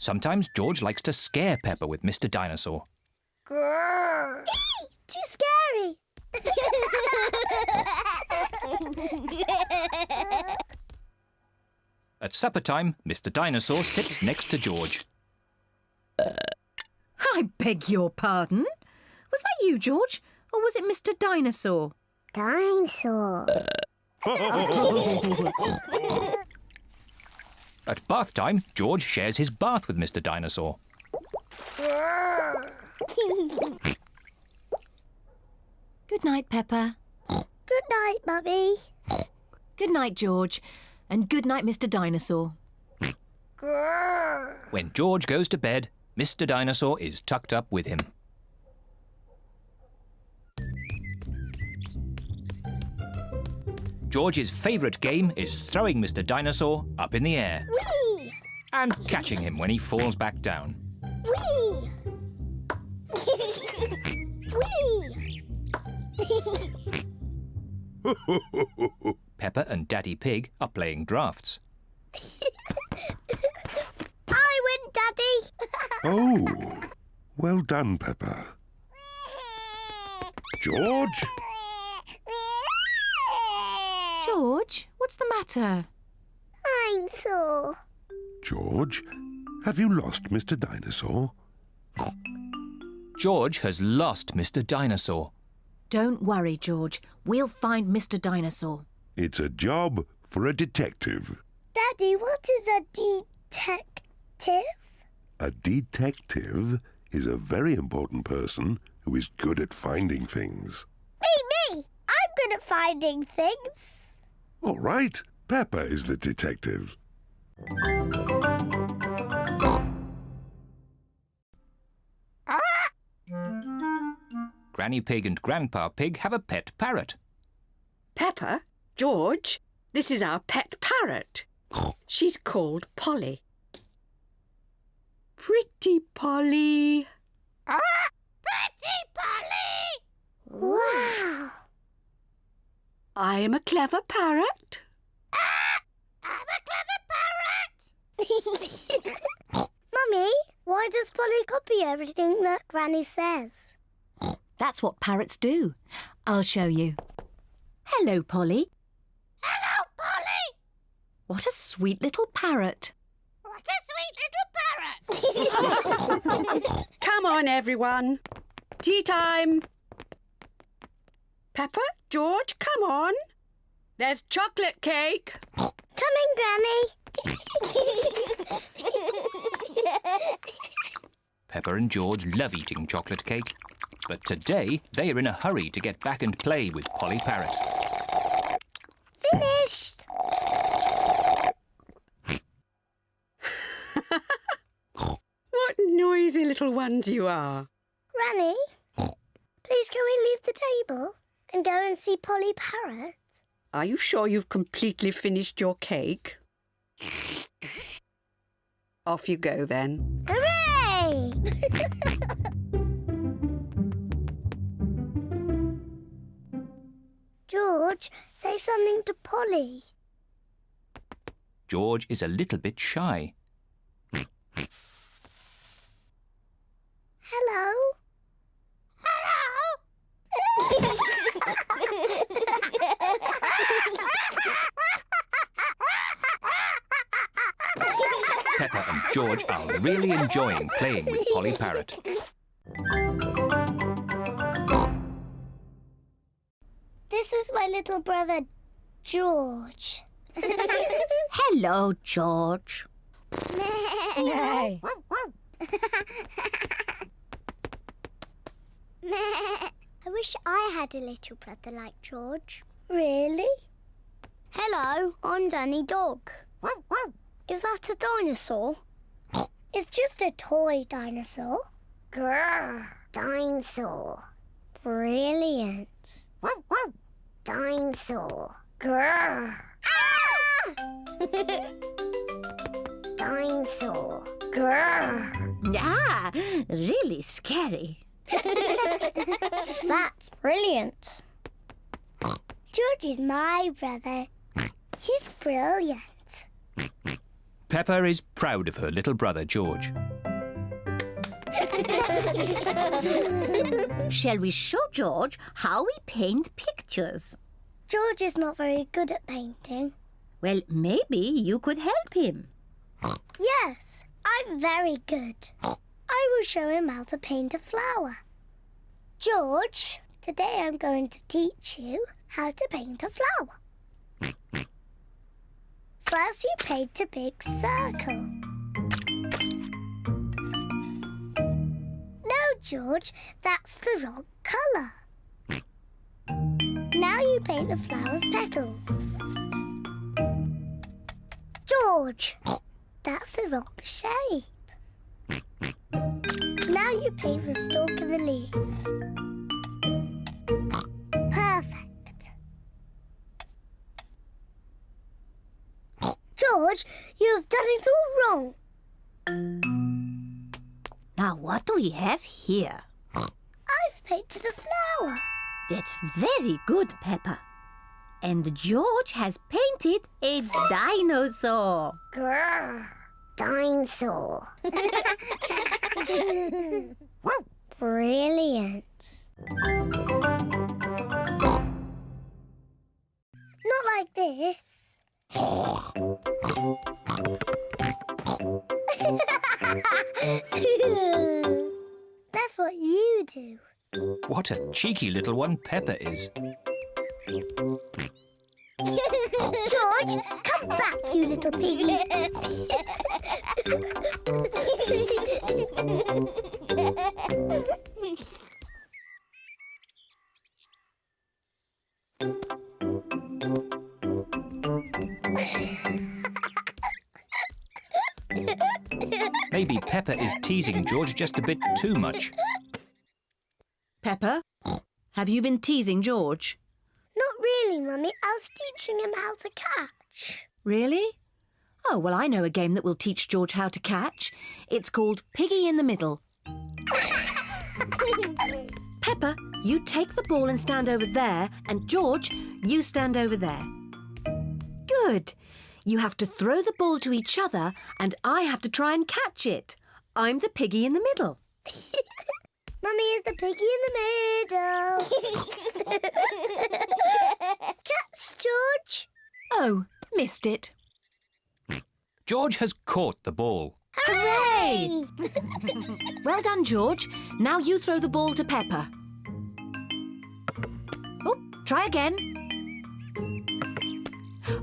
Sometimes George likes to scare Peppa with Mr. Dinosaur. Grrr. Too scary. At supper time, Mr. Dinosaur sits next to George. I beg your pardon? Was that you, George? Or was it Mr. Dinosaur? Dinosaur. At bath time, George shares his bath with Mr. Dinosaur. Good night, Peppa. Good night, Mummy. Good night, George. And good night, Mr. Dinosaur. Grrr. When George goes to bed, Mr. Dinosaur is tucked up with him. George's favourite game is throwing Mr. Dinosaur up in the air Whee! and catching him when he falls back down. Whee! Whee! Peppa and Daddy Pig are playing drafts. I win, Daddy. Oh, well done, Peppa. George? George, what's the matter? I'm sore. George, have you lost Mr. Dinosaur? George has lost Mr. Dinosaur. Don't worry, George. We'll find Mr. Dinosaur. It's a job for a detective. Daddy, what is a detective? A detective is a very important person who is good at finding things. Me! I'm good at finding things. All right, Peppa is the detective. Granny Pig and Grandpa Pig have a pet parrot. Peppa, George, this is our pet parrot. She's called Polly. Pretty Polly. Pretty Polly! Wow! I am a clever parrot. I'm a clever parrot! Mummy, why does Polly copy everything that Granny says? That's what parrots do. I'll show you. Hello, Polly. Hello, Polly! What a sweet little parrot. What a sweet little parrot! Come on, everyone. Tea time. Peppa, George, come on. There's chocolate cake. Coming, Granny. Peppa and George love eating chocolate cake, but today they are in a hurry to get back and play with Polly Parrot. Finished. What noisy little ones you are. Granny, please can we leave the table and go and see Polly Parrot? Are you sure you've completely finished your cake? Off you go then. Hooray! George, say something to Polly. George is a little bit shy. Hello? Hello? Peppa and George are really enjoying playing with Polly Parrot. This is my little brother, George. Hello, George. Nay. I wish I had a little brother like George. Really? Hello, I'm Danny Dog. Is that a dinosaur? It's just a toy dinosaur. Grrr, dinosaur. Brilliant. Dinosaur. Grrr. Ah! Dinosaur. Grrr. Ah, really scary. That's brilliant. George is my brother. He's brilliant. Peppa is proud of her little brother, George. Shall we show George how we paint pictures? George is not very good at painting. Well, maybe you could help him. Yes, I'm very good. I will show him how to paint a flower. George, today I'm going to teach you how to paint a flower. First, you paint a big circle. No, George, that's the wrong colour. Now you paint the flower's petals. George, that's the wrong shape. Now you paint the stalk and the leaves. Perfect. George, you have done it all wrong. Now, what do we have here? I've painted a flower. That's very good, Peppa. And George has painted a dinosaur. Grrr, dinosaur. Brilliant. Not like this. That's what you do. What a cheeky little one Peppa is. George, come back, you little piggy. Maybe Peppa is teasing George just a bit too much. Peppa, have you been teasing George? Not really, Mummy. I was teaching him how to catch. Really? Oh, well, I know a game that will teach George how to catch. It's called Piggy in the Middle. Peppa, you take the ball and stand over there, and George, you stand over there. Good. You have to throw the ball to each other, and I have to try and catch it. I'm the piggy in the middle. Mummy is the piggy in the middle. Catch, George. Oh, missed it. George has caught the ball. Hooray! Well done, George. Now you throw the ball to Peppa. Oh, try again.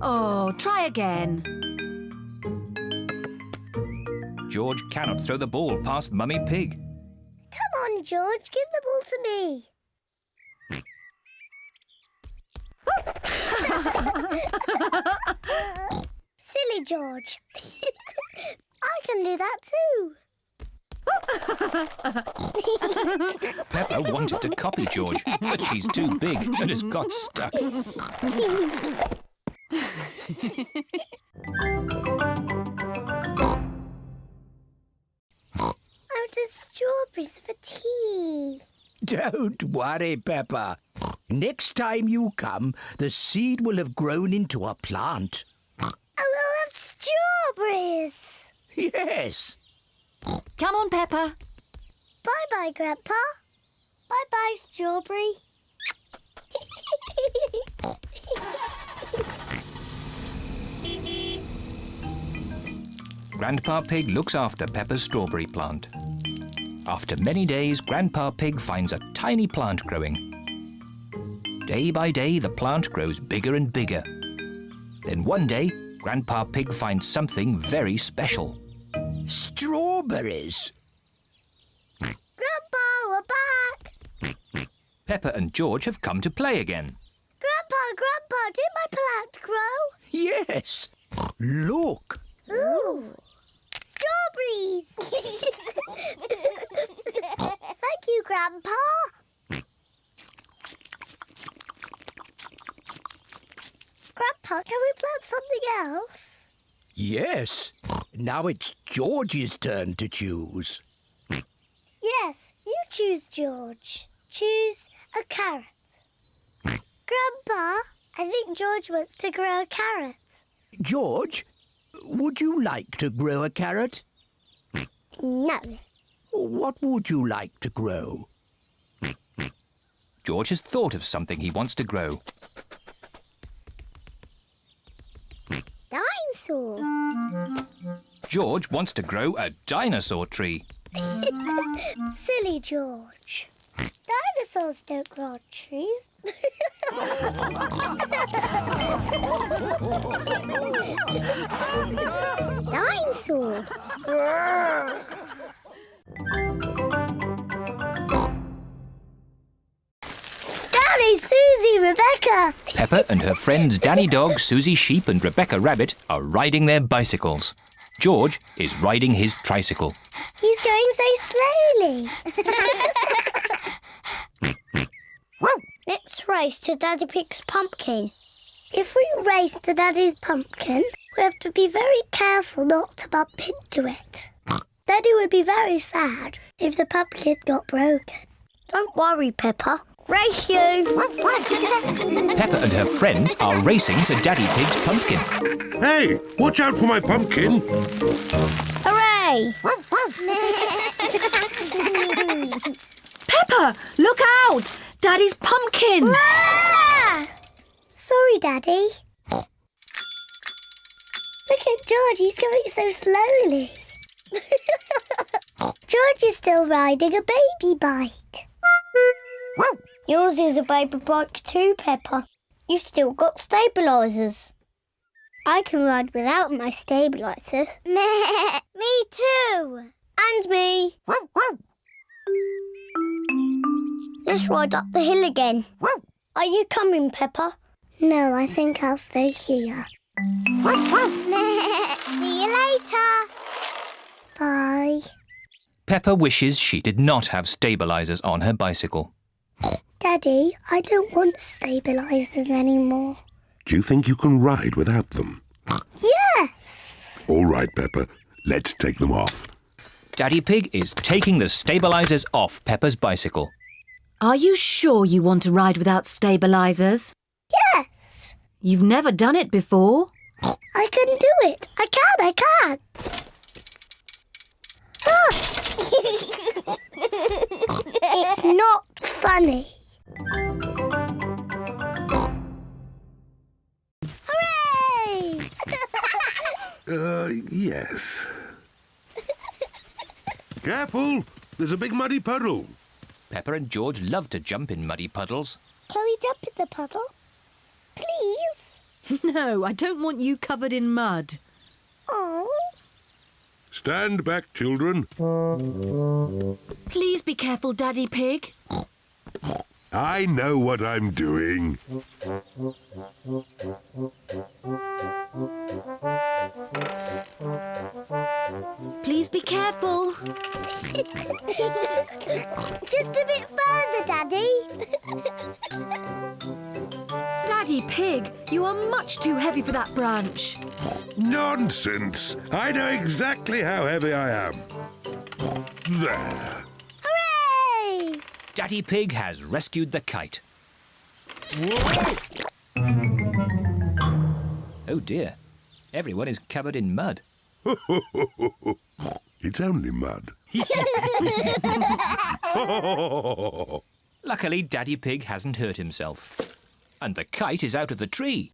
Oh, try again. George cannot throw the ball past Mummy Pig. Come on, George. Give the ball to me. Silly George. I can do that too. Peppa wanted to copy George, but she's too big and has got stuck. I wanted strawberries for tea. Don't worry, Peppa. Next time you come, the seed will have grown into a plant. I will have strawberries. Yes. Come on, Peppa. Bye-bye, Grandpa. Bye-bye, strawberry. Grandpa Pig looks after Peppa's strawberry plant. After many days, Grandpa Pig finds a tiny plant growing. Day by day, the plant grows bigger and bigger. Then one day, Grandpa Pig finds something very special. Strawberries. Grandpa, we're back. Peppa and George have come to play again. Grandpa, did my plant grow? Yes. Look. Ooh, strawberries. Thank you, Grandpa. Grandpa, can we plant something else? Yes. Now it's George's turn to choose. Yes, you choose, George. Choose a carrot. Grandpa, I think George wants to grow a carrot. George, would you like to grow a carrot? No. What would you like to grow? George has thought of something he wants to grow. Dinosaur. George wants to grow a dinosaur tree. Silly George. Dinosaurs don't grow on trees. Dinosaur. Daddy, Susie, Rebecca. Peppa and her friends Danny Dog, Susie Sheep and Rebecca Rabbit are riding their bicycles. George is riding his tricycle. He's going so slowly. Let's race to Daddy Pig's pumpkin. If we race to Daddy's pumpkin, we have to be very careful not to bump into it. Daddy would be very sad if the pumpkin got broken. Don't worry, Peppa. Race you! Peppa and her friends are racing to Daddy Pig's pumpkin. Hey, watch out for my pumpkin. Hooray! Peppa, look out! Daddy's pumpkin! Ah! Sorry, Daddy. Look at George, he's going so slowly. George is still riding a baby bike. Yours is a baby bike too, Peppa. You've still got stabilisers. I can ride without my stabilisers. Me too. And me. Let's ride up the hill again. Are you coming, Peppa? No, I think I'll stay here. See you later. Bye. Peppa wishes she did not have stabilisers on her bicycle. Daddy, I don't want stabilisers anymore. Do you think you can ride without them? Yes! All right, Peppa. Let's take them off. Daddy Pig is taking the stabilisers off Peppa's bicycle. Are you sure you want to ride without stabilisers? Yes! You've never done it before. I can do it. I can. Ah! It's not funny. Hooray! Yes. Careful! There's a big muddy puddle. Peppa and George love to jump in muddy puddles. Can we jump in the puddle? Please? No, I don't want you covered in mud. Oh. Stand back, children. Please be careful, Daddy Pig. I know what I'm doing. Please be careful. Just a bit further, Daddy. Daddy Pig, you are much too heavy for that branch. Nonsense! I know exactly how heavy I am. There. Hooray! Daddy Pig has rescued the kite. Whoa! Oh dear, everyone is covered in mud. It's only mud. Luckily, Daddy Pig hasn't hurt himself. And the kite is out of the tree.